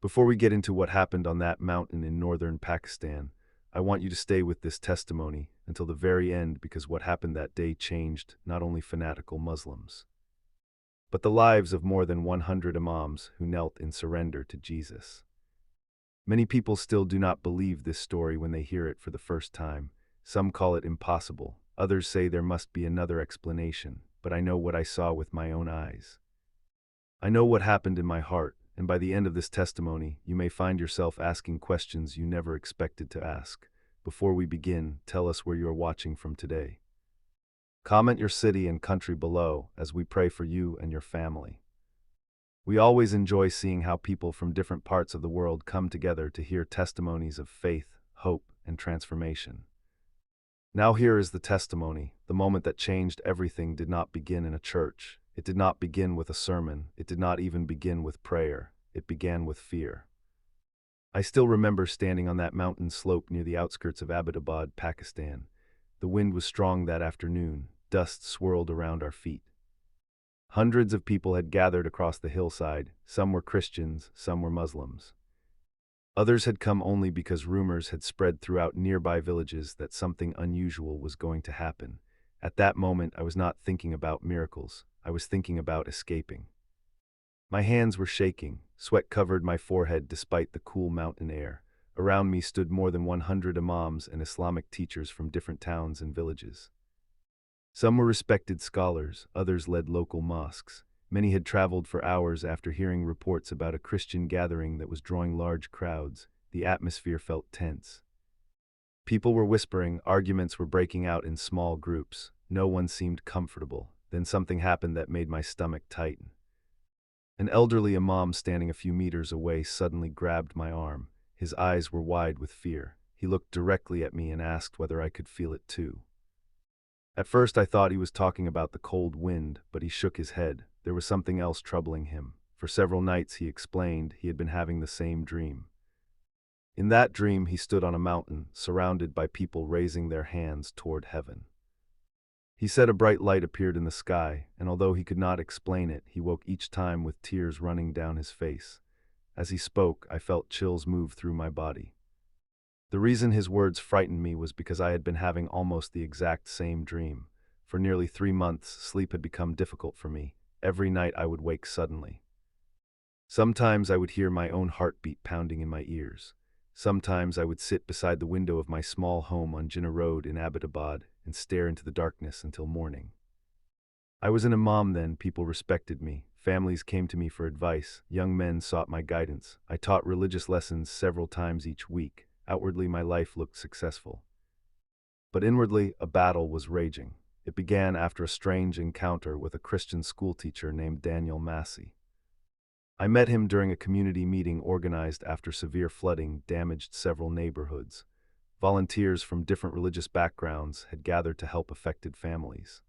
Before we get into what happened on that mountain in northern Pakistan, I want you to stay with this testimony until the very end because what happened that day changed not only fanatical Muslims, but the lives of more than 100 Imams who knelt in surrender to Jesus. Many people still do not believe this story when they hear it for the first time. Some call it impossible, others say there must be another explanation, but I know what I saw with my own eyes. I know what happened in my heart, and by the end of this testimony, you may find yourself asking questions you never expected to ask. Before we begin, tell us where you are watching from today. Comment your city and country below as we pray for you and your family. We always enjoy seeing how people from different parts of the world come together to hear testimonies of faith, hope, and transformation. Now here is the testimony. The moment that changed everything did not begin in a church. It did not begin with a sermon. It did not even begin with prayer. It began with fear. I still remember standing on that mountain slope near the outskirts of Abbottabad, Pakistan. The wind was strong that afternoon. Dust swirled around our feet. Hundreds of people had gathered across the hillside. Some were Christians, some were Muslims. Others had come only because rumors had spread throughout nearby villages that something unusual was going to happen. At that moment, I was not thinking about miracles. I was thinking about escaping. My hands were shaking. Sweat covered my forehead despite the cool mountain air. Around me stood more than 100 Imams and Islamic teachers from different towns and villages. Some were respected scholars, others led local mosques. Many had traveled for hours after hearing reports about a Christian gathering that was drawing large crowds. The atmosphere felt tense. People were whispering, arguments were breaking out in small groups. No one seemed comfortable. Then something happened that made my stomach tighten. An elderly imam standing a few meters away suddenly grabbed my arm. His eyes were wide with fear. He looked directly at me and asked whether I could feel it too. At first I thought he was talking about the cold wind, but he shook his head. There was something else troubling him. For several nights, he explained, he had been having the same dream. In that dream, he stood on a mountain, surrounded by people raising their hands toward heaven. He said a bright light appeared in the sky, and although he could not explain it, he woke each time with tears running down his face. As he spoke, I felt chills move through my body. The reason his words frightened me was because I had been having almost the exact same dream. For nearly 3 months, sleep had become difficult for me. Every night I would wake suddenly. Sometimes I would hear my own heartbeat pounding in my ears. Sometimes I would sit beside the window of my small home on Jinnah Road in Abbottabad and stare into the darkness until morning. I was an imam then. People respected me. Families came to me for advice. Young men sought my guidance. I taught religious lessons several times each week. Outwardly, my life looked successful. But inwardly, a battle was raging. It began after a strange encounter with a Christian schoolteacher named Daniel Massey. I met him during a community meeting organized after severe flooding damaged several neighborhoods. Volunteers from different religious backgrounds had gathered to help affected families.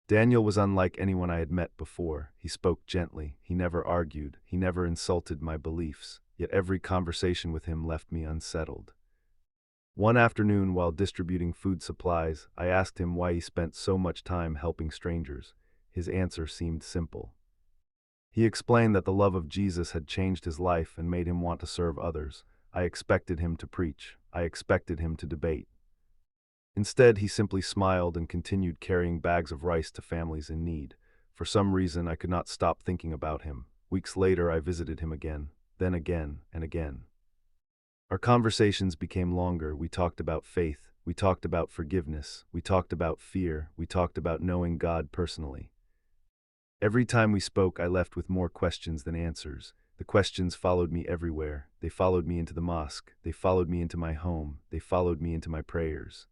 Daniel was unlike anyone I had met before. He spoke gently. He never argued. He never insulted my beliefs. Yet every conversation with him left me unsettled. One afternoon, while distributing food supplies, I asked him why he spent so much time helping strangers. His answer seemed simple. He explained that the love of Jesus had changed his life and made him want to serve others. I expected him to preach. I expected him to debate. Instead, he simply smiled and continued carrying bags of rice to families in need. For some reason, I could not stop thinking about him. Weeks later, I visited him again, then again and again. Our conversations became longer. We talked about faith. We talked about forgiveness. We talked about fear. We talked about knowing God personally. Every time we spoke, I left with more questions than answers. The questions followed me everywhere. They followed me into the mosque. They followed me into my home. They followed me into my prayers.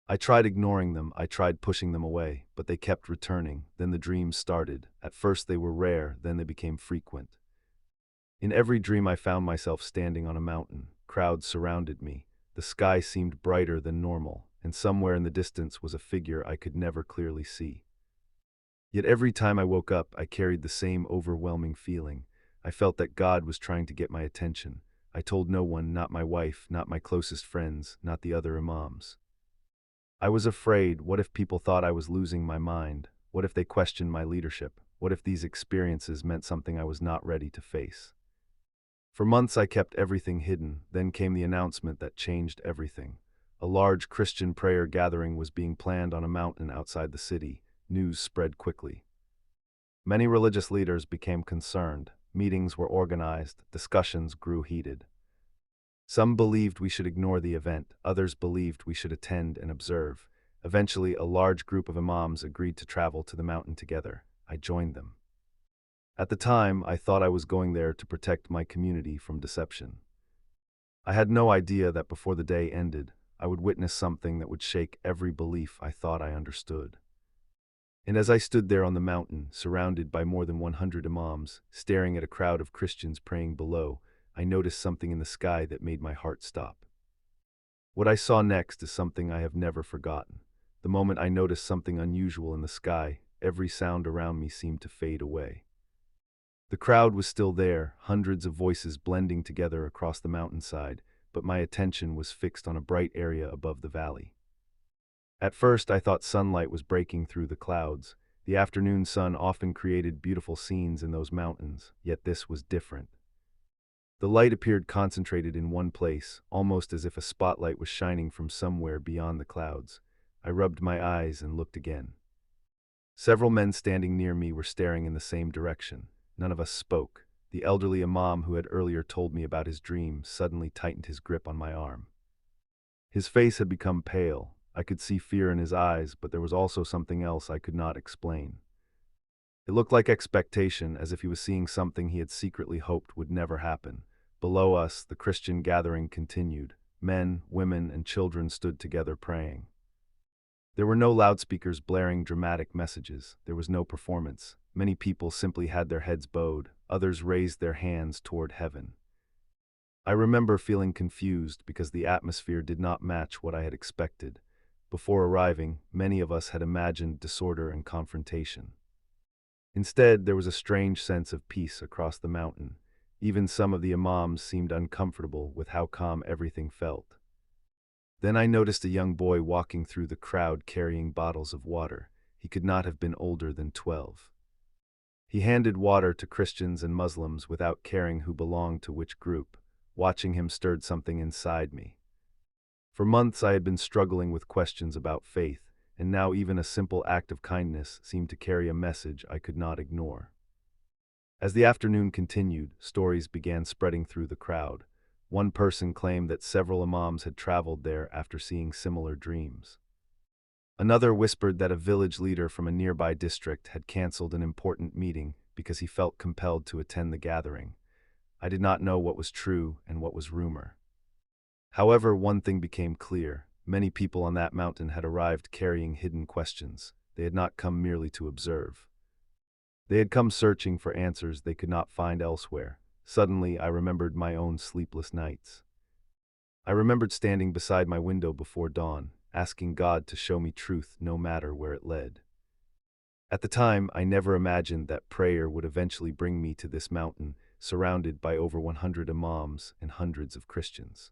I tried ignoring them. I tried pushing them away, but they kept returning. Then the dreams started. At first they were rare, then they became frequent. In every dream I found myself standing on a mountain. Crowds surrounded me. The sky seemed brighter than normal, and somewhere in the distance was a figure I could never clearly see. Yet every time I woke up, I carried the same overwhelming feeling. I felt that God was trying to get my attention. I told no one, not my wife, not my closest friends, not the other imams. I was afraid. What if people thought I was losing my mind? What if they questioned my leadership? What if these experiences meant something I was not ready to face? For months I kept everything hidden, then came the announcement that changed everything. A large Christian prayer gathering was being planned on a mountain outside the city. News spread quickly. Many religious leaders became concerned. Meetings were organized, discussions grew heated. Some believed we should ignore the event, others believed we should attend and observe. Eventually, a large group of Imams agreed to travel to the mountain together. I joined them. At the time, I thought I was going there to protect my community from deception. I had no idea that before the day ended, I would witness something that would shake every belief I thought I understood. And as I stood there on the mountain, surrounded by more than 100 Imams, staring at a crowd of Christians praying below, I noticed something in the sky that made my heart stop. What I saw next is something I have never forgotten. The moment I noticed something unusual in the sky, every sound around me seemed to fade away. The crowd was still there, hundreds of voices blending together across the mountainside, but my attention was fixed on a bright area above the valley. At first, I thought sunlight was breaking through the clouds. The afternoon sun often created beautiful scenes in those mountains, yet this was different. The light appeared concentrated in one place, almost as if a spotlight was shining from somewhere beyond the clouds. I rubbed my eyes and looked again. Several men standing near me were staring in the same direction. None of us spoke. The elderly Imam who had earlier told me about his dream suddenly tightened his grip on my arm. His face had become pale. I could see fear in his eyes, but there was also something else I could not explain. It looked like expectation, as if he was seeing something he had secretly hoped would never happen. Below us, the Christian gathering continued. Men, women, and children stood together praying. There were no loudspeakers blaring dramatic messages. There was no performance. Many people simply had their heads bowed. Others raised their hands toward heaven. I remember feeling confused because the atmosphere did not match what I had expected. Before arriving, many of us had imagined disorder and confrontation. Instead, there was a strange sense of peace across the mountain. Even some of the Imams seemed uncomfortable with how calm everything felt. Then I noticed a young boy walking through the crowd carrying bottles of water. He could not have been older than 12. He handed water to Christians and Muslims without caring who belonged to which group. Watching him stirred something inside me. For months I had been struggling with questions about faith, and now even a simple act of kindness seemed to carry a message I could not ignore. As the afternoon continued, stories began spreading through the crowd. One person claimed that several Imams had traveled there after seeing similar dreams. Another whispered that a village leader from a nearby district had canceled an important meeting because he felt compelled to attend the gathering. I did not know what was true and what was rumor. However, one thing became clear. Many people on that mountain had arrived carrying hidden questions. They had not come merely to observe. They had come searching for answers they could not find elsewhere. Suddenly, I remembered my own sleepless nights. I remembered standing beside my window before dawn, asking God to show me truth no matter where it led. At the time, I never imagined that prayer would eventually bring me to this mountain, surrounded by over 100 Imams and hundreds of Christians.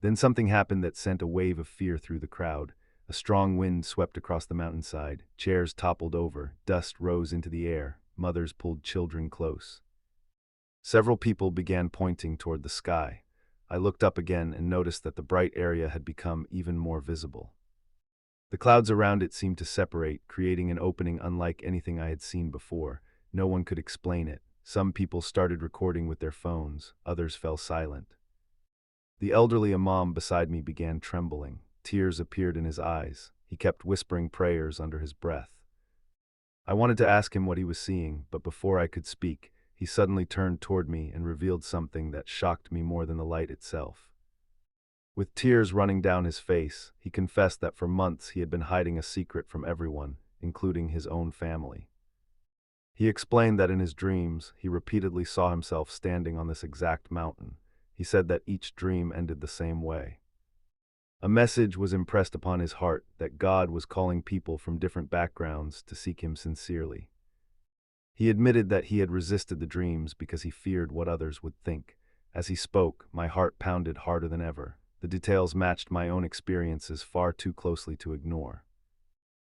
Then something happened that sent a wave of fear through the crowd. A strong wind swept across the mountainside. Chairs toppled over. Dust rose into the air. Mothers pulled children close. Several people began pointing toward the sky. I looked up again and noticed that the bright area had become even more visible. The clouds around it seemed to separate, creating an opening unlike anything I had seen before. No one could explain it. Some people started recording with their phones. Others fell silent. The elderly Imam beside me began trembling. Tears appeared in his eyes. He kept whispering prayers under his breath. I wanted to ask him what he was seeing, but before I could speak, he suddenly turned toward me and revealed something that shocked me more than the light itself. With tears running down his face, he confessed that for months he had been hiding a secret from everyone, including his own family. He explained that in his dreams, he repeatedly saw himself standing on this exact mountain. He said that each dream ended the same way. A message was impressed upon his heart that God was calling people from different backgrounds to seek him sincerely. He admitted that he had resisted the dreams because he feared what others would think. As he spoke, my heart pounded harder than ever. The details matched my own experiences far too closely to ignore.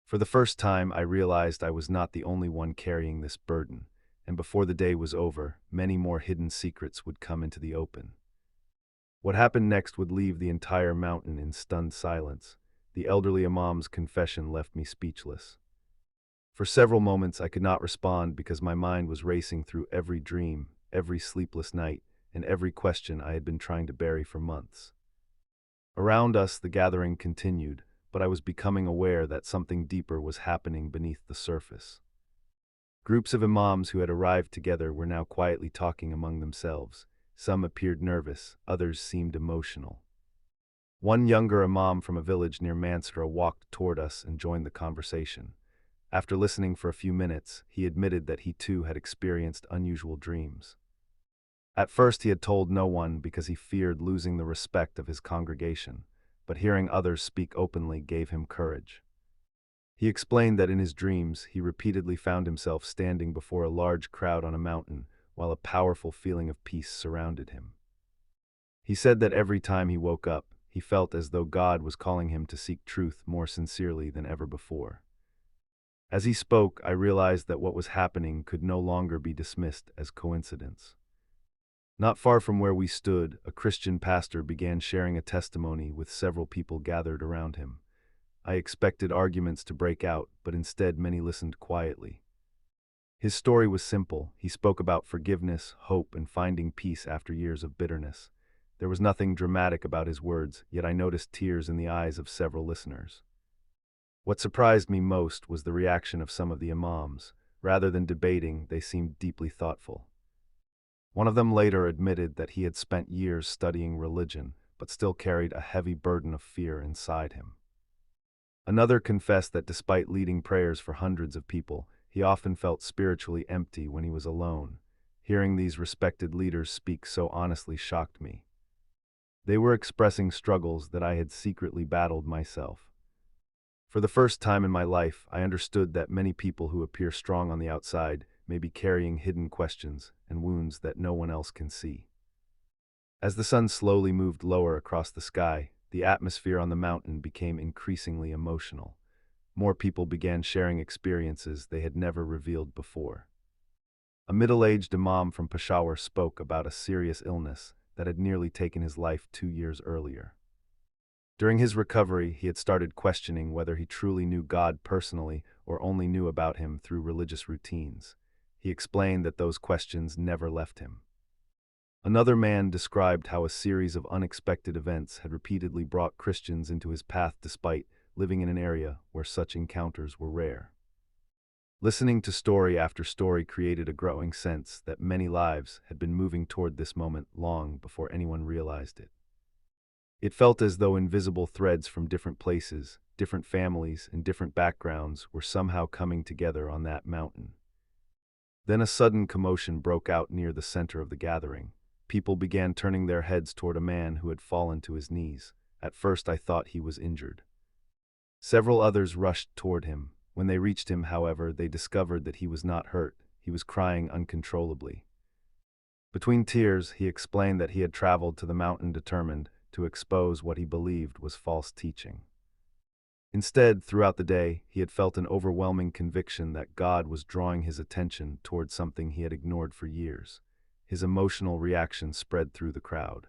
For the first time, I realized I was not the only one carrying this burden. and before the day was over, many more hidden secrets would come into the open. What happened next would leave the entire mountain in stunned silence. The elderly Imam's confession left me speechless. For several moments I could not respond because my mind was racing through every dream, every sleepless night, and every question I had been trying to bury for months. Around us the gathering continued, but I was becoming aware that something deeper was happening beneath the surface. Groups of Imams who had arrived together were now quietly talking among themselves. Some appeared nervous, others seemed emotional. One younger Imam from a village near Mansura walked toward us and joined the conversation. After listening for a few minutes, he admitted that he too had experienced unusual dreams. At first he had told no one because he feared losing the respect of his congregation, but hearing others speak openly gave him courage. He explained that in his dreams he repeatedly found himself standing before a large crowd on a mountain, while a powerful feeling of peace surrounded him. He said that every time he woke up, he felt as though God was calling him to seek truth more sincerely than ever before. As he spoke, I realized that what was happening could no longer be dismissed as coincidence. Not far from where we stood, a Christian pastor began sharing a testimony with several people gathered around him. I expected arguments to break out, but instead many listened quietly. His story was simple. He spoke about forgiveness, hope, and finding peace after years of bitterness. There was nothing dramatic about his words, yet I noticed tears in the eyes of several listeners. What surprised me most was the reaction of some of the Imams. Rather than debating, they seemed deeply thoughtful. One of them later admitted that he had spent years studying religion, but still carried a heavy burden of fear inside him. Another confessed that despite leading prayers for hundreds of people, he often felt spiritually empty when he was alone. Hearing these respected leaders speak so honestly shocked me. They were expressing struggles that I had secretly battled myself. For the first time in my life, I understood that many people who appear strong on the outside may be carrying hidden questions and wounds that no one else can see. As the sun slowly moved lower across the sky, the atmosphere on the mountain became increasingly emotional. More people began sharing experiences they had never revealed before. A middle-aged Imam from Peshawar spoke about a serious illness that had nearly taken his life 2 years earlier. During his recovery, he had started questioning whether he truly knew God personally or only knew about him through religious routines. He explained that those questions never left him. Another man described how a series of unexpected events had repeatedly brought Christians into his path despite living in an area where such encounters were rare. Listening to story after story created a growing sense that many lives had been moving toward this moment long before anyone realized it. It felt as though invisible threads from different places, different families, and different backgrounds were somehow coming together on that mountain. Then a sudden commotion broke out near the center of the gathering. People began turning their heads toward a man who had fallen to his knees. At first I thought he was injured. Several others rushed toward him. When they reached him, however, they discovered that he was not hurt. He was crying uncontrollably. Between tears, he explained that he had traveled to the mountain determined to expose what he believed was false teaching. Instead, throughout the day, he had felt an overwhelming conviction that God was drawing his attention toward something he had ignored for years. His emotional reaction spread through the crowd.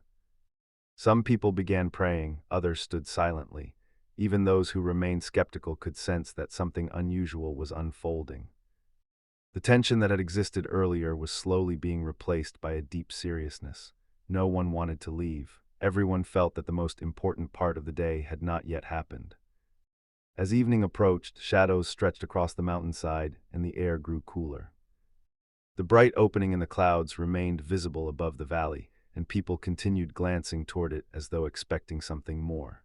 Some people began praying, others stood silently. Even those who remained skeptical could sense that something unusual was unfolding. The tension that had existed earlier was slowly being replaced by a deep seriousness. No one wanted to leave. Everyone felt that the most important part of the day had not yet happened. As evening approached, shadows stretched across the mountainside, and the air grew cooler. The bright opening in the clouds remained visible above the valley, and people continued glancing toward it as though expecting something more.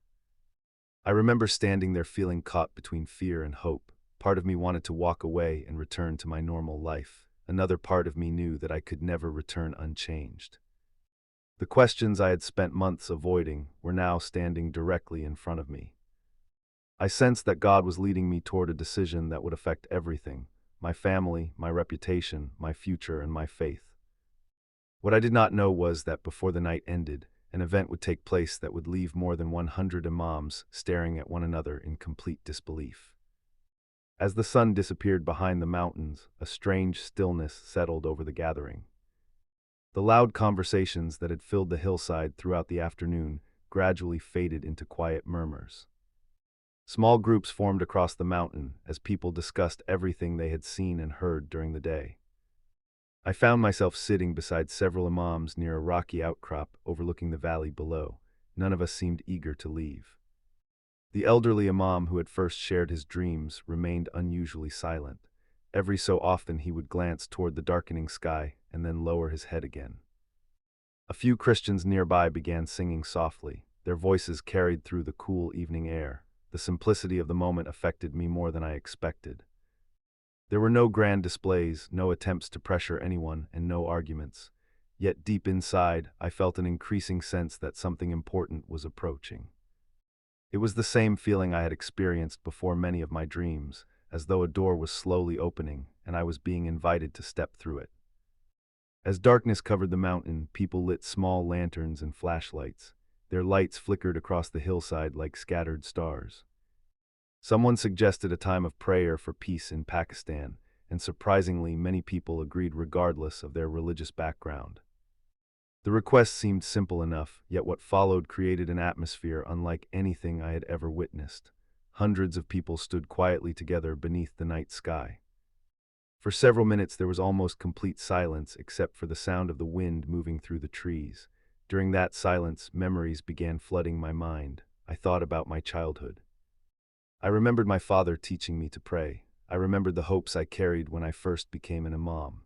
I remember standing there feeling caught between fear and hope. Part of me wanted to walk away and return to my normal life. Another part of me knew that I could never return unchanged. The questions I had spent months avoiding were now standing directly in front of me. I sensed that God was leading me toward a decision that would affect everything: my family, my reputation, my future, and my faith. What I did not know was that before the night ended, an event would take place that would leave more than 100 Imams staring at one another in complete disbelief. As the sun disappeared behind the mountains, a strange stillness settled over the gathering. The loud conversations that had filled the hillside throughout the afternoon gradually faded into quiet murmurs. Small groups formed across the mountain as people discussed everything they had seen and heard during the day. I found myself sitting beside several imams near a rocky outcrop overlooking the valley below. None of us seemed eager to leave. The elderly imam who had first shared his dreams remained unusually silent. Every so often he would glance toward the darkening sky and then lower his head again. A few Christians nearby began singing softly. Their voices carried through the cool evening air. The simplicity of the moment affected me more than I expected. There were no grand displays, no attempts to pressure anyone, and no arguments. Yet deep inside, I felt an increasing sense that something important was approaching. It was the same feeling I had experienced before many of my dreams, as though a door was slowly opening and I was being invited to step through it. As darkness covered the mountain, people lit small lanterns and flashlights. Their lights flickered across the hillside like scattered stars. Someone suggested a time of prayer for peace in Pakistan, and surprisingly many people agreed regardless of their religious background. The request seemed simple enough, yet what followed created an atmosphere unlike anything I had ever witnessed. Hundreds of people stood quietly together beneath the night sky. For several minutes there was almost complete silence except for the sound of the wind moving through the trees. During that silence, memories began flooding my mind. I thought about my childhood. I remembered my father teaching me to pray. I remembered the hopes I carried when I first became an imam.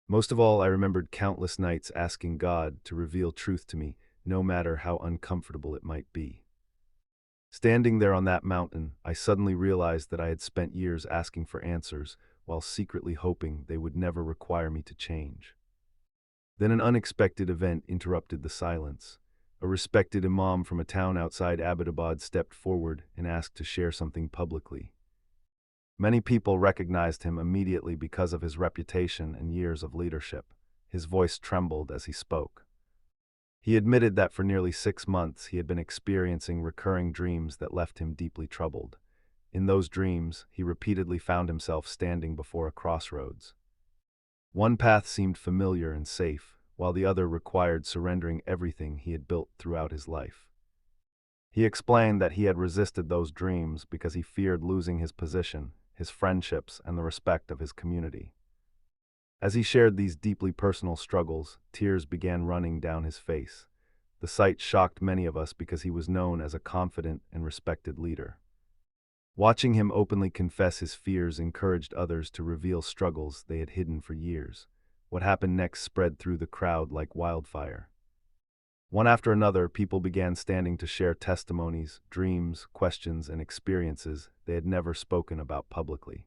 Most of all, I remembered countless nights asking God to reveal truth to me, no matter how uncomfortable it might be. Standing there on that mountain, I suddenly realized that I had spent years asking for answers, while secretly hoping they would never require me to change. Then an unexpected event interrupted the silence. A respected imam from a town outside Abbottabad stepped forward and asked to share something publicly. Many people recognized him immediately because of his reputation and years of leadership. His voice trembled as he spoke. He admitted that for nearly 6 months he had been experiencing recurring dreams that left him deeply troubled. In those dreams, he repeatedly found himself standing before a crossroads. One path seemed familiar and safe, while the other required surrendering everything he had built throughout his life. He explained that he had resisted those dreams because he feared losing his position, his friendships, and the respect of his community. As he shared these deeply personal struggles, tears began running down his face. The sight shocked many of us because he was known as a confident and respected leader. Watching him openly confess his fears encouraged others to reveal struggles they had hidden for years. What happened next spread through the crowd like wildfire. One after another, people began standing to share testimonies, dreams, questions, and experiences they had never spoken about publicly.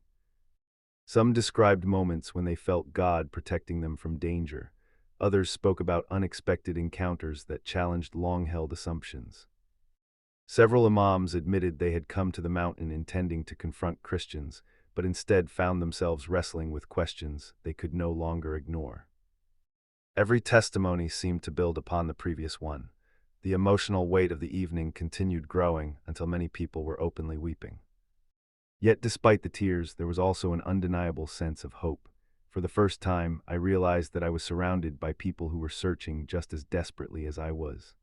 Some described moments when they felt God protecting them from danger. Others spoke about unexpected encounters that challenged long-held assumptions. Several imams admitted they had come to the mountain intending to confront Christians, but instead found themselves wrestling with questions they could no longer ignore. Every testimony seemed to build upon the previous one. The emotional weight of the evening continued growing until many people were openly weeping. Yet despite the tears, there was also an undeniable sense of hope. For the first time, I realized that I was surrounded by people who were searching just as desperately as I was.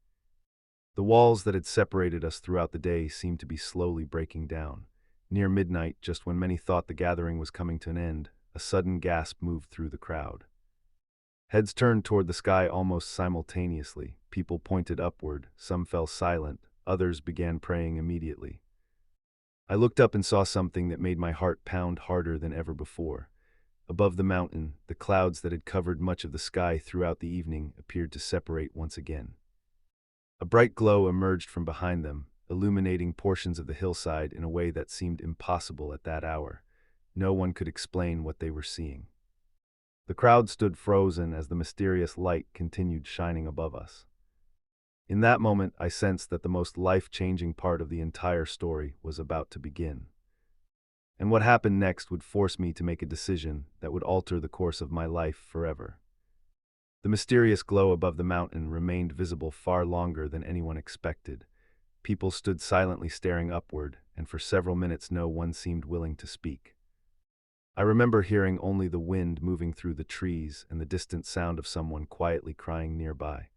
The walls that had separated us throughout the day seemed to be slowly breaking down. Near midnight, just when many thought the gathering was coming to an end, a sudden gasp moved through the crowd. Heads turned toward the sky almost simultaneously. People pointed upward, some fell silent, others began praying immediately. I looked up and saw something that made my heart pound harder than ever before. Above the mountain, the clouds that had covered much of the sky throughout the evening appeared to separate once again. A bright glow emerged from behind them, illuminating portions of the hillside in a way that seemed impossible at that hour. No one could explain what they were seeing. The crowd stood frozen as the mysterious light continued shining above us. In that moment, I sensed that the most life-changing part of the entire story was about to begin. And what happened next would force me to make a decision that would alter the course of my life forever. The mysterious glow above the mountain remained visible far longer than anyone expected. People stood silently staring upward, and for several minutes no one seemed willing to speak. I remember hearing only the wind moving through the trees and the distant sound of someone quietly crying nearby.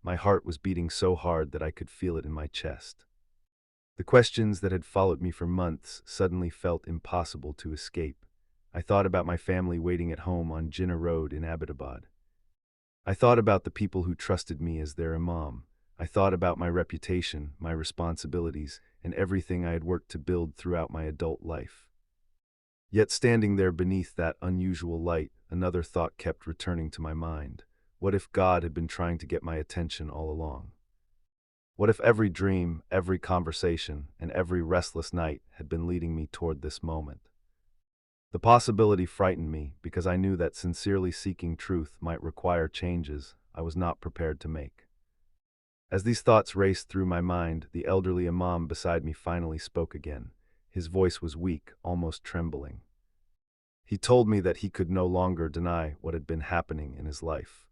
My heart was beating so hard that I could feel it in my chest. The questions that had followed me for months suddenly felt impossible to escape. I thought about my family waiting at home on Jinnah Road in Abbottabad. I thought about the people who trusted me as their imam. I thought about my reputation, my responsibilities, and everything I had worked to build throughout my adult life. Yet standing there beneath that unusual light, another thought kept returning to my mind. What if God had been trying to get my attention all along? What if every dream, every conversation, and every restless night had been leading me toward this moment? The possibility frightened me because I knew that sincerely seeking truth might require changes I was not prepared to make. As these thoughts raced through my mind, the elderly imam beside me finally spoke again. His voice was weak, almost trembling. He told me that he could no longer deny what had been happening in his life.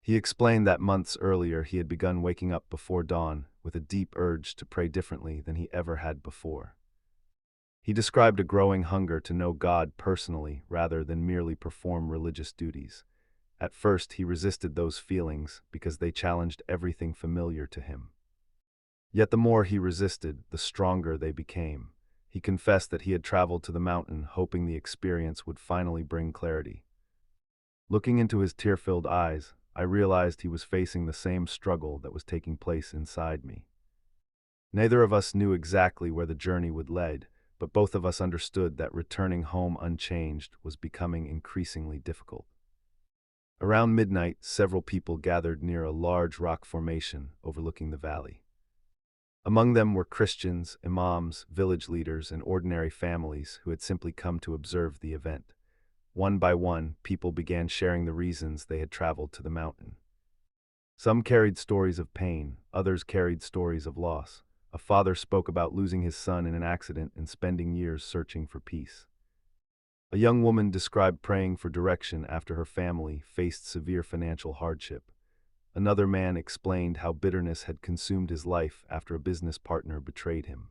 He explained that months earlier he had begun waking up before dawn with a deep urge to pray differently than he ever had before. He described a growing hunger to know God personally rather than merely perform religious duties. At first, he resisted those feelings because they challenged everything familiar to him. Yet the more he resisted, the stronger they became. He confessed that he had traveled to the mountain hoping the experience would finally bring clarity. Looking into his tear-filled eyes, I realized he was facing the same struggle that was taking place inside me. Neither of us knew exactly where the journey would lead, but both of us understood that returning home unchanged was becoming increasingly difficult. Around midnight, several people gathered near a large rock formation overlooking the valley. Among them were Christians, imams, village leaders, and ordinary families who had simply come to observe the event. One by one, people began sharing the reasons they had traveled to the mountain. Some carried stories of pain, others carried stories of loss. A father spoke about losing his son in an accident and spending years searching for peace. A young woman described praying for direction after her family faced severe financial hardship. Another man explained how bitterness had consumed his life after a business partner betrayed him.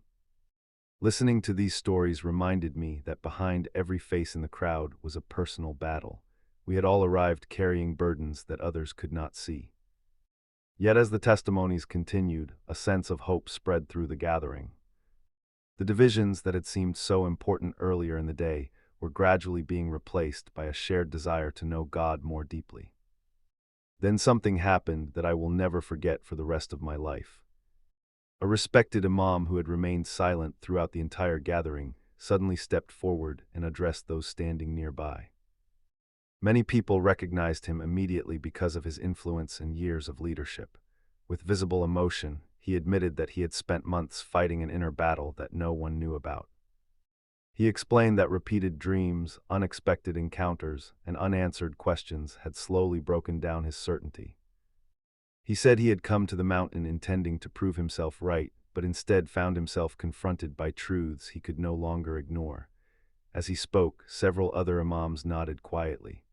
Listening to these stories reminded me that behind every face in the crowd was a personal battle. We had all arrived carrying burdens that others could not see. Yet as the testimonies continued, a sense of hope spread through the gathering. The divisions that had seemed so important earlier in the day were gradually being replaced by a shared desire to know God more deeply. Then something happened that I will never forget for the rest of my life. A respected imam who had remained silent throughout the entire gathering suddenly stepped forward and addressed those standing nearby. Many people recognized him immediately because of his influence and years of leadership. With visible emotion, he admitted that he had spent months fighting an inner battle that no one knew about. He explained that repeated dreams, unexpected encounters, and unanswered questions had slowly broken down his certainty. He said he had come to the mountain intending to prove himself right, but instead found himself confronted by truths he could no longer ignore. As he spoke, several other imams nodded quietly.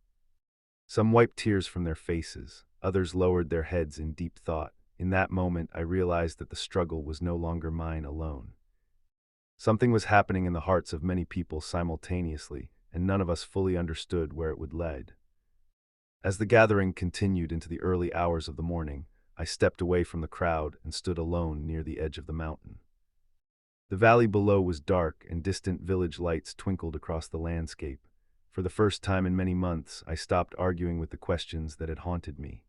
Some wiped tears from their faces, others lowered their heads in deep thought. In that moment, I realized that the struggle was no longer mine alone. Something was happening in the hearts of many people simultaneously, and none of us fully understood where it would lead. As the gathering continued into the early hours of the morning, I stepped away from the crowd and stood alone near the edge of the mountain. The valley below was dark, and distant village lights twinkled across the landscape. For the first time in many months, I stopped arguing with the questions that had haunted me.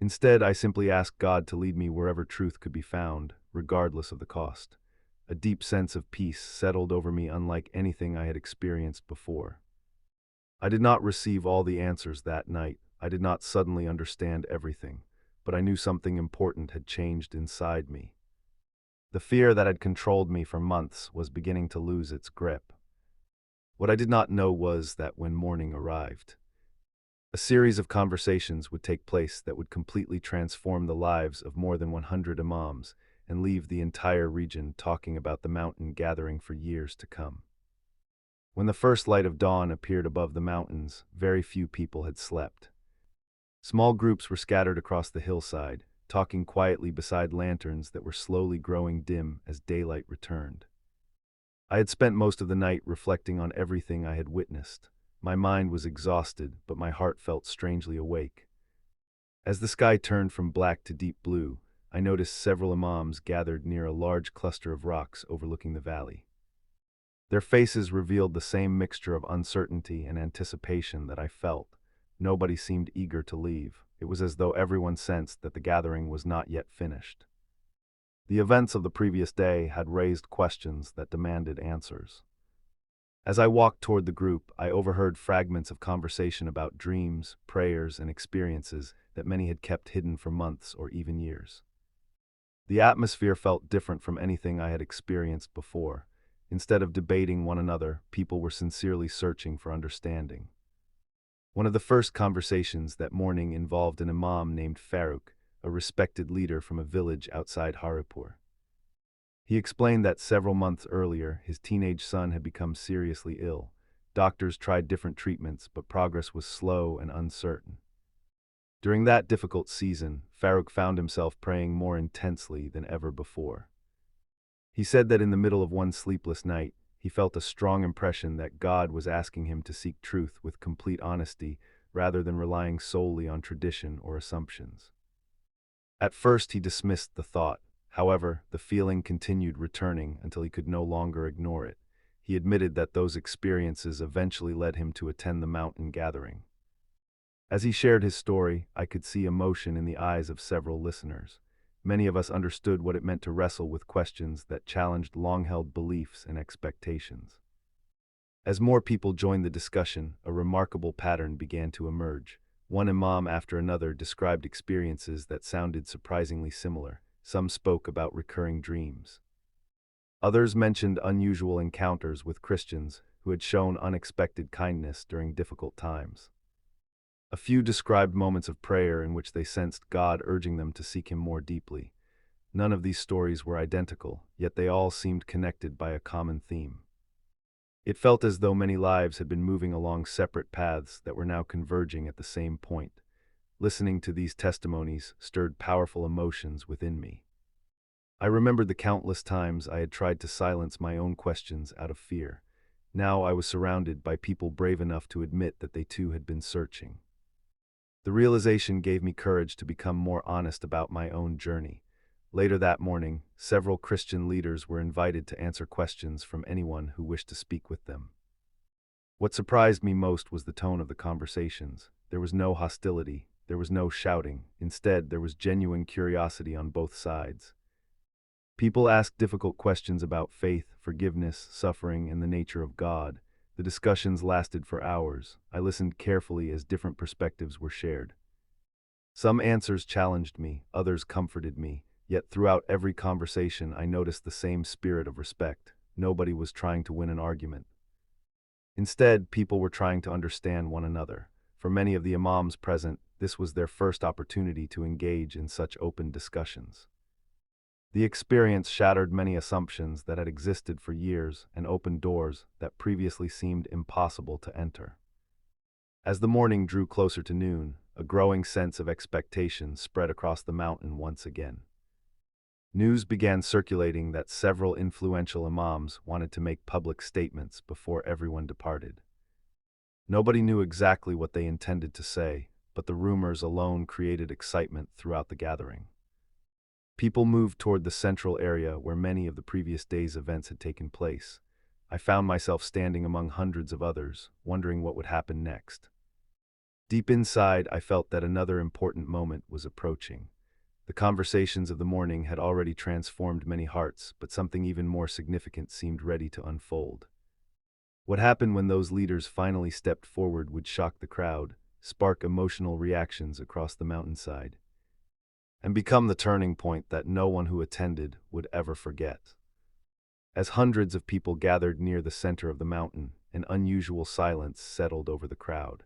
Instead, I simply asked God to lead me wherever truth could be found, regardless of the cost. A deep sense of peace settled over me unlike anything I had experienced before. I did not receive all the answers that night. I did not suddenly understand everything, but I knew something important had changed inside me. The fear that had controlled me for months was beginning to lose its grip. What I did not know was that when morning arrived, a series of conversations would take place that would completely transform the lives of more than 100 imams and leave the entire region talking about the mountain gathering for years to come. When the first light of dawn appeared above the mountains, very few people had slept. Small groups were scattered across the hillside, talking quietly beside lanterns that were slowly growing dim as daylight returned. I had spent most of the night reflecting on everything I had witnessed. My mind was exhausted, but my heart felt strangely awake. As the sky turned from black to deep blue, I noticed several Imams gathered near a large cluster of rocks overlooking the valley. Their faces revealed the same mixture of uncertainty and anticipation that I felt. Nobody seemed eager to leave. It was as though everyone sensed that the gathering was not yet finished. The events of the previous day had raised questions that demanded answers. As I walked toward the group, I overheard fragments of conversation about dreams, prayers, and experiences that many had kept hidden for months or even years. The atmosphere felt different from anything I had experienced before. Instead of debating one another, people were sincerely searching for understanding. One of the first conversations that morning involved an imam named Farouk, a respected leader from a village outside Haripur. He explained that several months earlier, his teenage son had become seriously ill. Doctors tried different treatments, but progress was slow and uncertain. During that difficult season, Farouk found himself praying more intensely than ever before. He said that in the middle of one sleepless night, he felt a strong impression that God was asking him to seek truth with complete honesty rather than relying solely on tradition or assumptions. At first he dismissed the thought. However, the feeling continued returning until he could no longer ignore it. He admitted that those experiences eventually led him to attend the mountain gathering. As he shared his story, I could see emotion in the eyes of several listeners. Many of us understood what it meant to wrestle with questions that challenged long-held beliefs and expectations. As more people joined the discussion, a remarkable pattern began to emerge. One imam after another described experiences that sounded surprisingly similar. Some spoke about recurring dreams. Others mentioned unusual encounters with Christians who had shown unexpected kindness during difficult times. A few described moments of prayer in which they sensed God urging them to seek Him more deeply. None of these stories were identical, yet they all seemed connected by a common theme. It felt as though many lives had been moving along separate paths that were now converging at the same point. Listening to these testimonies stirred powerful emotions within me. I remembered the countless times I had tried to silence my own questions out of fear. Now I was surrounded by people brave enough to admit that they too had been searching. The realization gave me courage to become more honest about my own journey. Later that morning, several Christian leaders were invited to answer questions from anyone who wished to speak with them. What surprised me most was the tone of the conversations. There was no hostility, there was no shouting. Instead, there was genuine curiosity on both sides. People asked difficult questions about faith, forgiveness, suffering, and the nature of God. The discussions lasted for hours. I listened carefully as different perspectives were shared. Some answers challenged me, others comforted me, yet throughout every conversation I noticed the same spirit of respect. Nobody was trying to win an argument. Instead, people were trying to understand one another. For many of the imams present, this was their first opportunity to engage in such open discussions. The experience shattered many assumptions that had existed for years and opened doors that previously seemed impossible to enter. As the morning drew closer to noon, a growing sense of expectation spread across the mountain once again. News began circulating that several influential imams wanted to make public statements before everyone departed. Nobody knew exactly what they intended to say, but the rumors alone created excitement throughout the gathering. People moved toward the central area where many of the previous day's events had taken place. I found myself standing among hundreds of others, wondering what would happen next. Deep inside, I felt that another important moment was approaching. The conversations of the morning had already transformed many hearts, but something even more significant seemed ready to unfold. What happened when those leaders finally stepped forward would shock the crowd, spark emotional reactions across the mountainside, and become the turning point that no one who attended would ever forget. As hundreds of people gathered near the center of the mountain, an unusual silence settled over the crowd.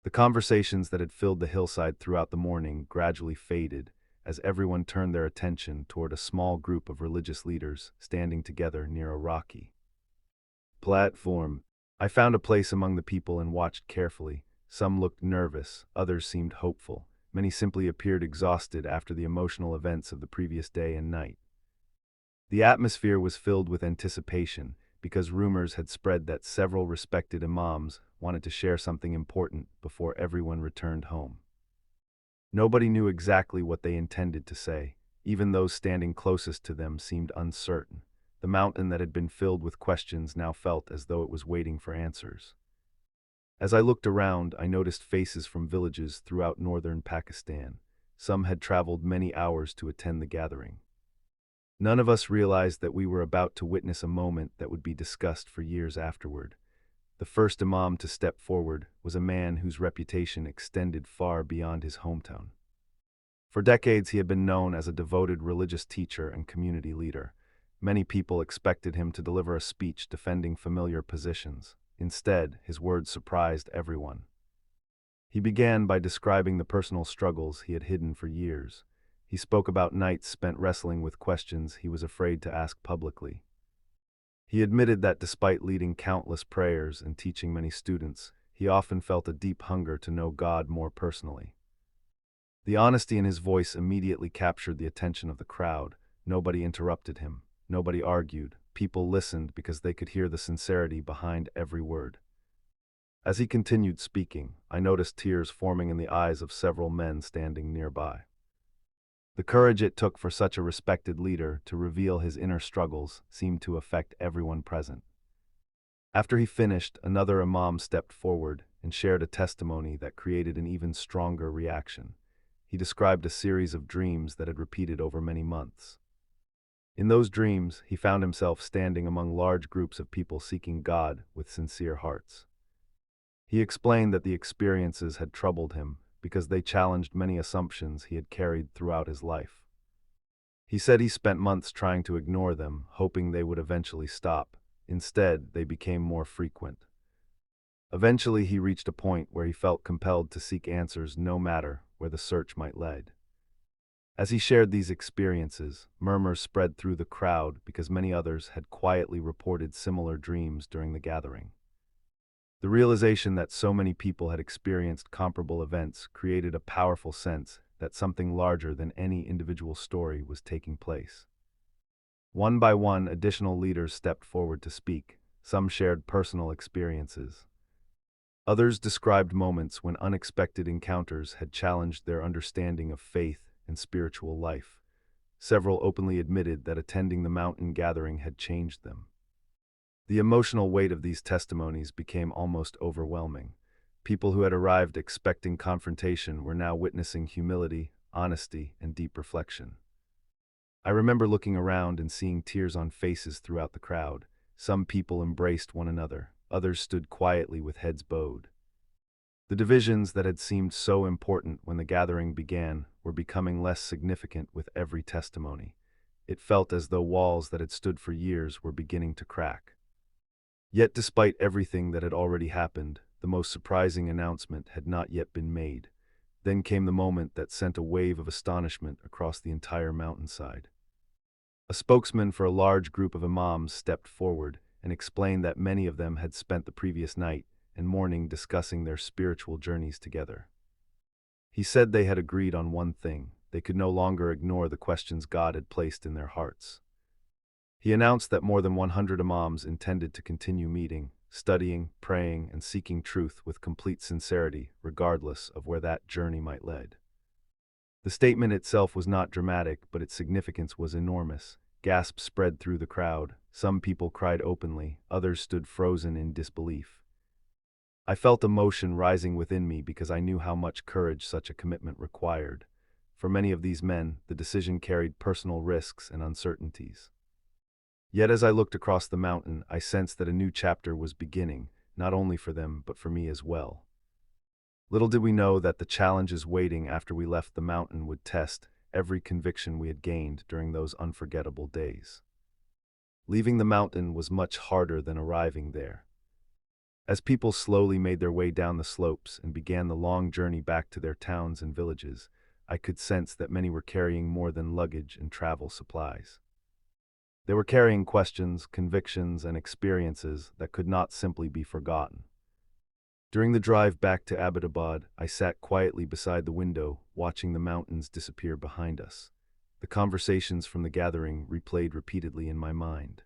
The conversations that had filled the hillside throughout the morning gradually faded as everyone turned their attention toward a small group of religious leaders standing together near a rocky platform. I found a place among the people and watched carefully. Some looked nervous, others seemed hopeful. Many simply appeared exhausted after the emotional events of the previous day and night. The atmosphere was filled with anticipation because rumors had spread that several respected Imams wanted to share something important before everyone returned home. Nobody knew exactly what they intended to say. Even those standing closest to them seemed uncertain. The mountain that had been filled with questions now felt as though it was waiting for answers. As I looked around, I noticed faces from villages throughout northern Pakistan. Some had traveled many hours to attend the gathering. None of us realized that we were about to witness a moment that would be discussed for years afterward. The first Imam to step forward was a man whose reputation extended far beyond his hometown. For decades, he had been known as a devoted religious teacher and community leader. Many people expected him to deliver a speech defending familiar positions. Instead, his words surprised everyone. He began by describing the personal struggles he had hidden for years. He spoke about nights spent wrestling with questions he was afraid to ask publicly. He admitted that despite leading countless prayers and teaching many students, he often felt a deep hunger to know God more personally. The honesty in his voice immediately captured the attention of the crowd. Nobody interrupted him. Nobody argued. People listened because they could hear the sincerity behind every word. As he continued speaking, I noticed tears forming in the eyes of several men standing nearby. The courage it took for such a respected leader to reveal his inner struggles seemed to affect everyone present. After he finished, another Imam stepped forward and shared a testimony that created an even stronger reaction. He described a series of dreams that had repeated over many months. In those dreams, he found himself standing among large groups of people seeking God with sincere hearts. He explained that the experiences had troubled him because they challenged many assumptions he had carried throughout his life. He said he spent months trying to ignore them, hoping they would eventually stop. Instead, they became more frequent. Eventually, he reached a point where he felt compelled to seek answers no matter where the search might lead. As he shared these experiences, murmurs spread through the crowd because many others had quietly reported similar dreams during the gathering. The realization that so many people had experienced comparable events created a powerful sense that something larger than any individual story was taking place. One by one, additional leaders stepped forward to speak. Some shared personal experiences. Others described moments when unexpected encounters had challenged their understanding of faith and spiritual life. Several openly admitted that attending the mountain gathering had changed them. The emotional weight of these testimonies became almost overwhelming. People who had arrived expecting confrontation were now witnessing humility, honesty, and deep reflection. I remember looking around and seeing tears on faces throughout the crowd. Some people embraced one another, others stood quietly with heads bowed. The divisions that had seemed so important when the gathering began were becoming less significant with every testimony. It felt as though walls that had stood for years were beginning to crack. Yet despite everything that had already happened, the most surprising announcement had not yet been made. Then came the moment that sent a wave of astonishment across the entire mountainside. A spokesman for a large group of Imams stepped forward and explained that many of them had spent the previous night and morning discussing their spiritual journeys together. He said they had agreed on one thing: they could no longer ignore the questions God had placed in their hearts. He announced that more than 100 Imams intended to continue meeting, studying, praying, and seeking truth with complete sincerity, regardless of where that journey might lead. The statement itself was not dramatic, but its significance was enormous. Gasps spread through the crowd. Some people cried openly, others stood frozen in disbelief. I felt emotion rising within me because I knew how much courage such a commitment required. For many of these men, the decision carried personal risks and uncertainties. Yet as I looked across the mountain, I sensed that a new chapter was beginning, not only for them, but for me as well. Little did we know that the challenges waiting after we left the mountain would test every conviction we had gained during those unforgettable days. Leaving the mountain was much harder than arriving there. As people slowly made their way down the slopes and began the long journey back to their towns and villages, I could sense that many were carrying more than luggage and travel supplies. They were carrying questions, convictions, and experiences that could not simply be forgotten. During the drive back to Abbottabad, I sat quietly beside the window, watching the mountains disappear behind us. The conversations from the gathering replayed repeatedly in my mind.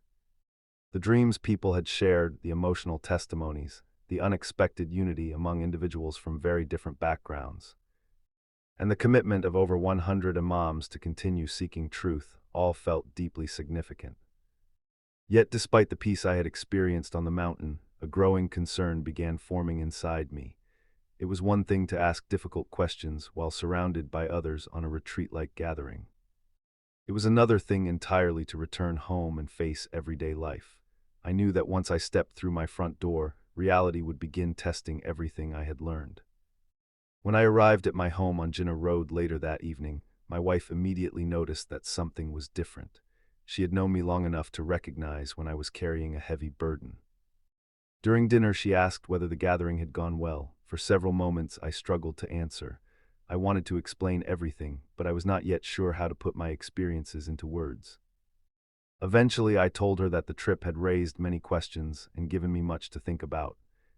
The dreams people had shared, the emotional testimonies, the unexpected unity among individuals from very different backgrounds, and the commitment of over 100 Imams to continue seeking truth all felt deeply significant. Yet despite the peace I had experienced on the mountain, a growing concern began forming inside me. It was one thing to ask difficult questions while surrounded by others on a retreat-like gathering. It was another thing entirely to return home and face everyday life. I knew that once I stepped through my front door, reality would begin testing everything I had learned. When I arrived at my home on Jinnah Road later that evening, my wife immediately noticed that something was different. She had known me long enough to recognize when I was carrying a heavy burden. During dinner, she asked whether the gathering had gone well. For several moments, I struggled to answer. I wanted to explain everything, but I was not yet sure how to put my experiences into words. Eventually, I told her that the trip had raised many questions and given me much to think about.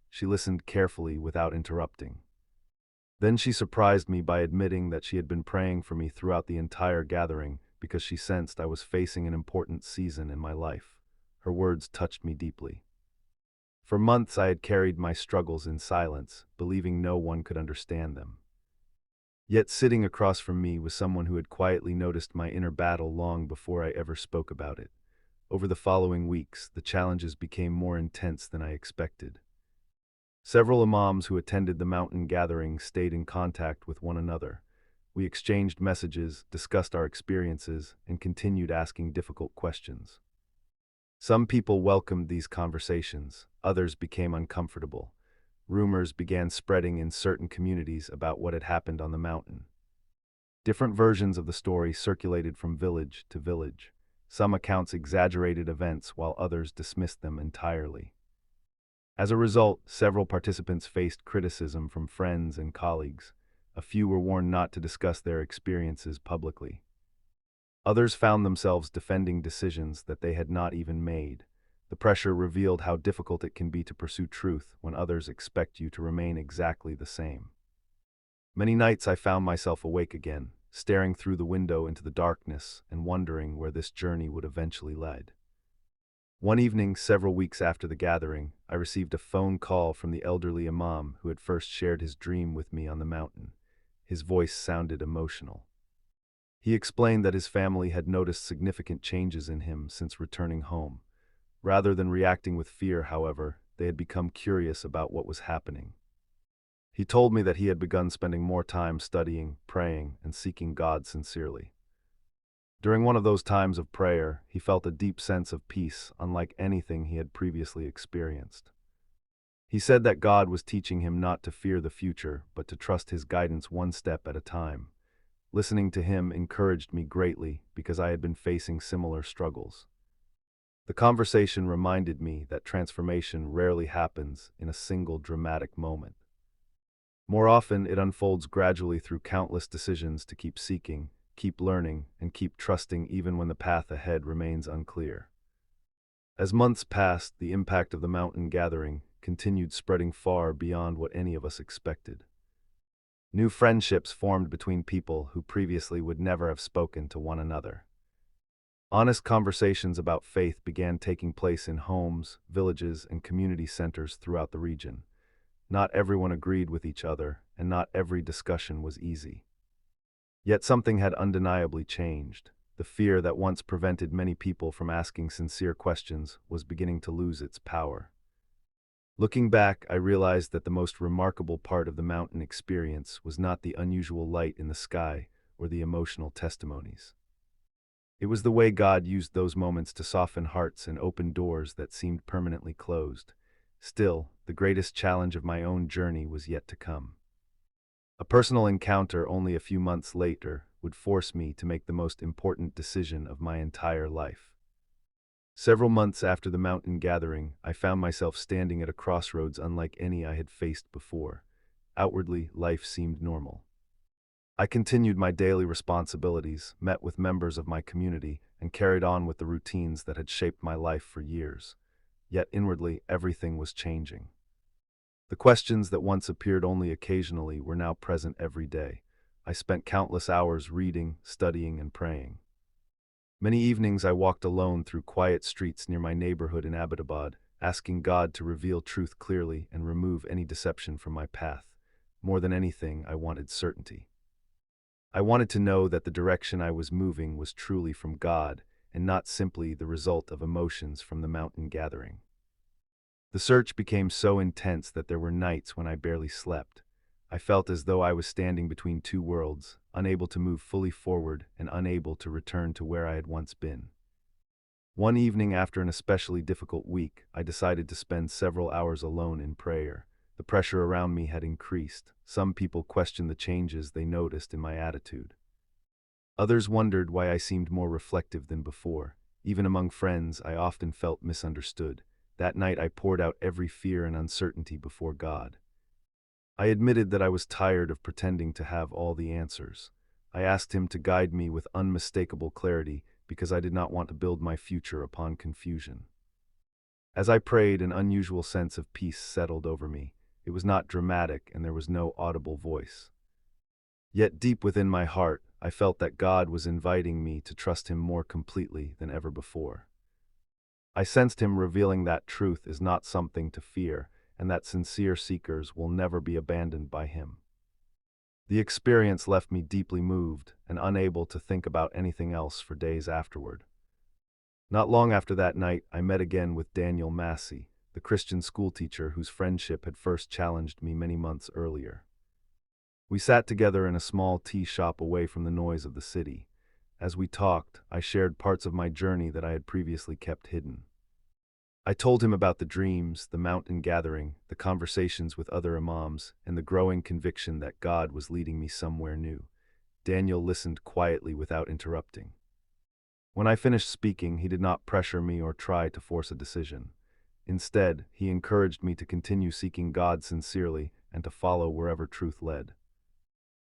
She listened carefully without interrupting. Then she surprised me by admitting that she had been praying for me throughout the entire gathering because she sensed I was facing an important season in my life. Her words touched me deeply. For months I had carried my struggles in silence, believing no one could understand them. Yet sitting across from me was someone who had quietly noticed my inner battle long before I ever spoke about it. Over the following weeks, the challenges became more intense than I expected. Several Imams who attended the mountain gathering stayed in contact with one another. We exchanged messages, discussed our experiences, and continued asking difficult questions. Some people welcomed these conversations, others became uncomfortable. Rumors began spreading in certain communities about what had happened on the mountain. Different versions of the story circulated from village to village. Some accounts exaggerated events while others dismissed them entirely. As a result, several participants faced criticism from friends and colleagues. A few were warned not to discuss their experiences publicly. Others found themselves defending decisions that they had not even made. The pressure revealed how difficult it can be to pursue truth when others expect you to remain exactly the same. Many nights I found myself awake again, staring through the window into the darkness and wondering where this journey would eventually lead. One evening, several weeks after the gathering, I received a phone call from the elderly Imam who had first shared his dream with me on the mountain. His voice sounded emotional. He explained that his family had noticed significant changes in him since returning home. Rather than reacting with fear, however, they had become curious about what was happening. He told me that he had begun spending more time studying, praying, and seeking God sincerely. During one of those times of prayer, he felt a deep sense of peace, unlike anything he had previously experienced. He said that God was teaching him not to fear the future, but to trust his guidance one step at a time. Listening to him encouraged me greatly because I had been facing similar struggles. The conversation reminded me that transformation rarely happens in a single dramatic moment. More often, it unfolds gradually through countless decisions to keep seeking, keep learning, and keep trusting even when the path ahead remains unclear. As months passed, the impact of the mountain gathering continued spreading far beyond what any of us expected. New friendships formed between people who previously would never have spoken to one another. Honest conversations about faith began taking place in homes, villages, and community centers throughout the region. Not everyone agreed with each other, and not every discussion was easy. Yet something had undeniably changed. The fear that once prevented many people from asking sincere questions was beginning to lose its power. Looking back, I realized that the most remarkable part of the mountain experience was not the unusual light in the sky or the emotional testimonies. It was the way God used those moments to soften hearts and open doors that seemed permanently closed. Still, the greatest challenge of my own journey was yet to come. A personal encounter only a few months later would force me to make the most important decision of my entire life. Several months after the mountain gathering, I found myself standing at a crossroads unlike any I had faced before. Outwardly, life seemed normal. I continued my daily responsibilities, met with members of my community, and carried on with the routines that had shaped my life for years. Yet inwardly, everything was changing. The questions that once appeared only occasionally were now present every day. I spent countless hours reading, studying, and praying. Many evenings I walked alone through quiet streets near my neighborhood in Abbottabad, asking God to reveal truth clearly and remove any deception from my path. More than anything, I wanted certainty. I wanted to know that the direction I was moving was truly from God and not simply the result of emotions from the mountain gathering. The search became so intense that there were nights when I barely slept. I felt as though I was standing between two worlds, unable to move fully forward and unable to return to where I had once been. One evening after an especially difficult week, I decided to spend several hours alone in prayer. The pressure around me had increased. Some people questioned the changes they noticed in my attitude. Others wondered why I seemed more reflective than before. Even among friends, I often felt misunderstood. That night I poured out every fear and uncertainty before God. I admitted that I was tired of pretending to have all the answers. I asked Him to guide me with unmistakable clarity because I did not want to build my future upon confusion. As I prayed, an unusual sense of peace settled over me. It was not dramatic and there was no audible voice. Yet deep within my heart, I felt that God was inviting me to trust Him more completely than ever before. I sensed Him revealing that truth is not something to fear, and that sincere seekers will never be abandoned by Him. The experience left me deeply moved and unable to think about anything else for days afterward. Not long after that night, I met again with Daniel Massey, the Christian schoolteacher whose friendship had first challenged me many months earlier. We sat together in a small tea shop away from the noise of the city. As we talked, I shared parts of my journey that I had previously kept hidden. I told him about the dreams, the mountain gathering, the conversations with other Imams, and the growing conviction that God was leading me somewhere new. Daniel listened quietly without interrupting. When I finished speaking, he did not pressure me or try to force a decision. Instead, he encouraged me to continue seeking God sincerely and to follow wherever truth led.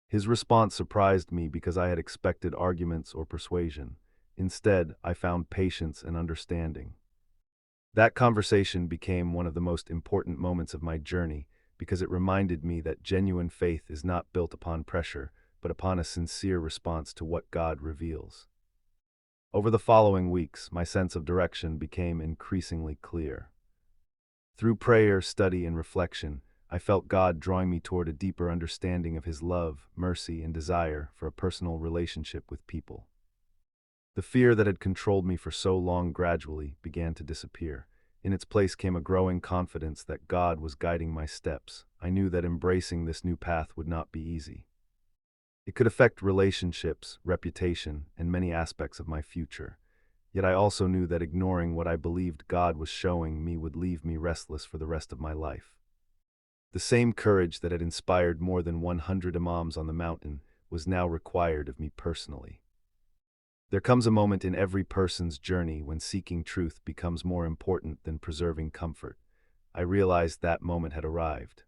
His response surprised me because I had expected arguments or persuasion. Instead, I found patience and understanding. That conversation became one of the most important moments of my journey because it reminded me that genuine faith is not built upon pressure, but upon a sincere response to what God reveals. Over the following weeks, my sense of direction became increasingly clear. Through prayer, study, and reflection, I felt God drawing me toward a deeper understanding of His love, mercy, and desire for a personal relationship with people. The fear that had controlled me for so long gradually began to disappear. In its place came a growing confidence that God was guiding my steps. I knew that embracing this new path would not be easy. It could affect relationships, reputation, and many aspects of my future. Yet I also knew that ignoring what I believed God was showing me would leave me restless for the rest of my life. The same courage that had inspired more than 100 Imams on the mountain was now required of me personally. There comes a moment in every person's journey when seeking truth becomes more important than preserving comfort. I realized that moment had arrived.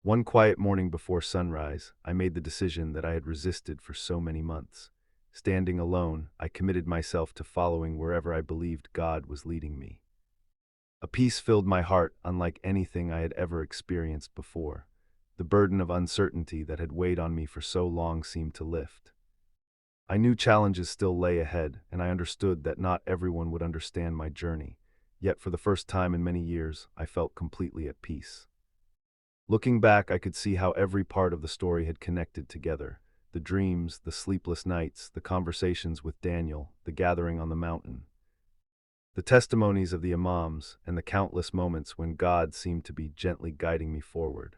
One quiet morning before sunrise, I made the decision that I had resisted for so many months. Standing alone, I committed myself to following wherever I believed God was leading me. A peace filled my heart unlike anything I had ever experienced before. The burden of uncertainty that had weighed on me for so long seemed to lift. I knew challenges still lay ahead, and I understood that not everyone would understand my journey. Yet for the first time in many years, I felt completely at peace. Looking back, I could see how every part of the story had connected together. The dreams, the sleepless nights, the conversations with Daniel, the gathering on the mountain. The testimonies of the Imams, and the countless moments when God seemed to be gently guiding me forward.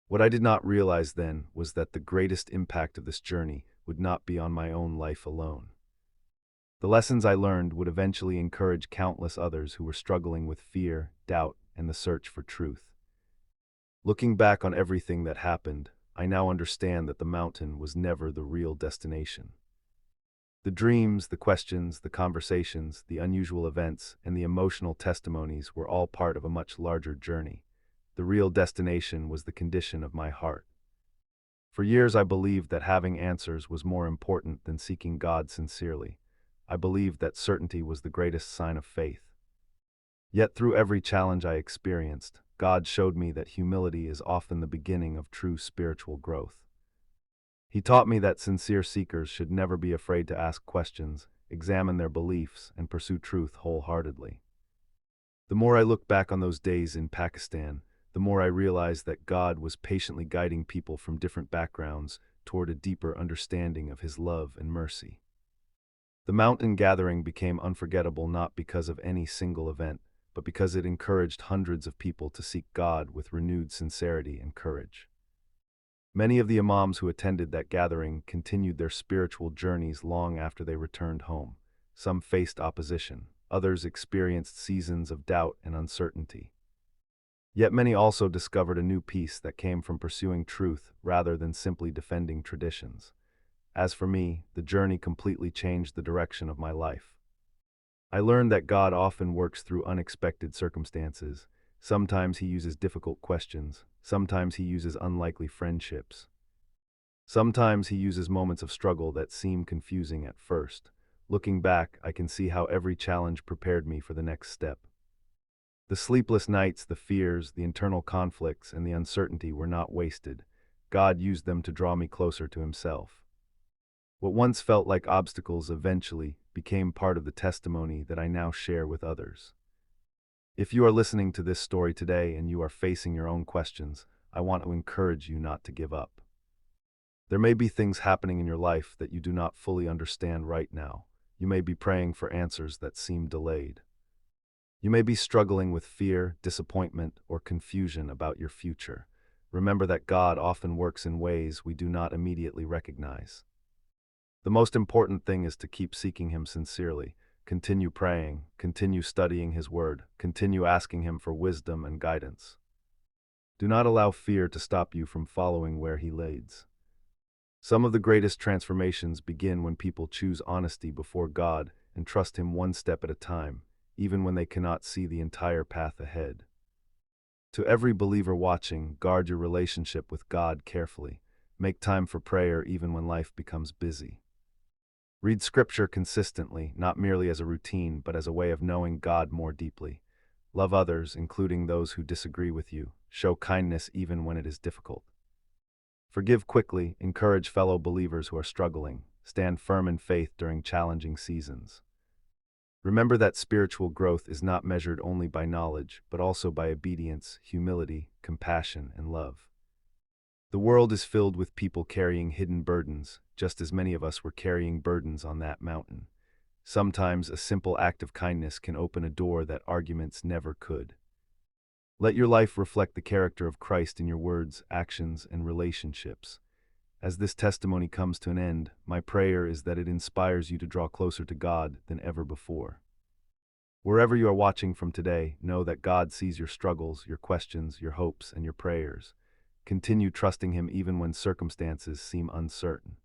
What I did not realize then was that the greatest impact of this journey would not be on my own life alone. The lessons I learned would eventually encourage countless others who were struggling with fear, doubt, and the search for truth. Looking back on everything that happened, I now understand that the mountain was never the real destination. The dreams, the questions, the conversations, the unusual events, and the emotional testimonies were all part of a much larger journey. The real destination was the condition of my heart. For years I believed that having answers was more important than seeking God sincerely. I believed that certainty was the greatest sign of faith. Yet through every challenge I experienced, God showed me that humility is often the beginning of true spiritual growth. He taught me that sincere seekers should never be afraid to ask questions, examine their beliefs, and pursue truth wholeheartedly. The more I look back on those days in Pakistan, the more I realize that God was patiently guiding people from different backgrounds toward a deeper understanding of His love and mercy. The mountain gathering became unforgettable not because of any single event, but because it encouraged hundreds of people to seek God with renewed sincerity and courage. Many of the Imams who attended that gathering continued their spiritual journeys long after they returned home. Some faced opposition, others experienced seasons of doubt and uncertainty. Yet many also discovered a new peace that came from pursuing truth rather than simply defending traditions. As for me, the journey completely changed the direction of my life. I learned that God often works through unexpected circumstances. Sometimes He uses difficult questions. Sometimes He uses unlikely friendships. Sometimes He uses moments of struggle that seem confusing at first. Looking back, I can see how every challenge prepared me for the next step. The sleepless nights, the fears, the internal conflicts, and the uncertainty were not wasted. God used them to draw me closer to Himself. What once felt like obstacles eventually became part of the testimony that I now share with others. If you are listening to this story today and you are facing your own questions, I want to encourage you not to give up. There may be things happening in your life that you do not fully understand right now. You may be praying for answers that seem delayed. You may be struggling with fear, disappointment, or confusion about your future. Remember that God often works in ways we do not immediately recognize. The most important thing is to keep seeking Him sincerely. Continue praying, continue studying His Word, continue asking Him for wisdom and guidance. Do not allow fear to stop you from following where He leads. Some of the greatest transformations begin when people choose honesty before God and trust Him one step at a time, even when they cannot see the entire path ahead. To every believer watching, guard your relationship with God carefully. Make time for prayer even when life becomes busy. Read Scripture consistently, not merely as a routine, but as a way of knowing God more deeply. Love others, including those who disagree with you. Show kindness even when it is difficult. Forgive quickly, encourage fellow believers who are struggling. Stand firm in faith during challenging seasons. Remember that spiritual growth is not measured only by knowledge, but also by obedience, humility, compassion, and love. The world is filled with people carrying hidden burdens, just as many of us were carrying burdens on that mountain. Sometimes a simple act of kindness can open a door that arguments never could. Let your life reflect the character of Christ in your words, actions, and relationships. As this testimony comes to an end, my prayer is that it inspires you to draw closer to God than ever before. Wherever you are watching from today, know that God sees your struggles, your questions, your hopes, and your prayers. Continue trusting Him even when circumstances seem uncertain.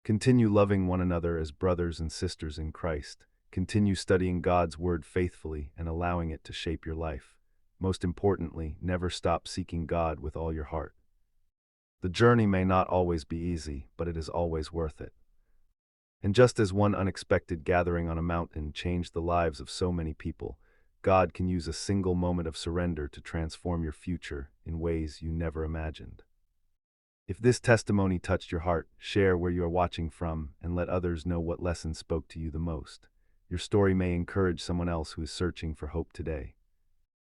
Continue loving one another as brothers and sisters in Christ. Continue studying God's Word faithfully and allowing it to shape your life. Most importantly, never stop seeking God with all your heart. The journey may not always be easy, but it is always worth it. And just as one unexpected gathering on a mountain changed the lives of so many people, God can use a single moment of surrender to transform your future in ways you never imagined. If this testimony touched your heart, share where you are watching from and let others know what lesson spoke to you the most. Your story may encourage someone else who is searching for hope today.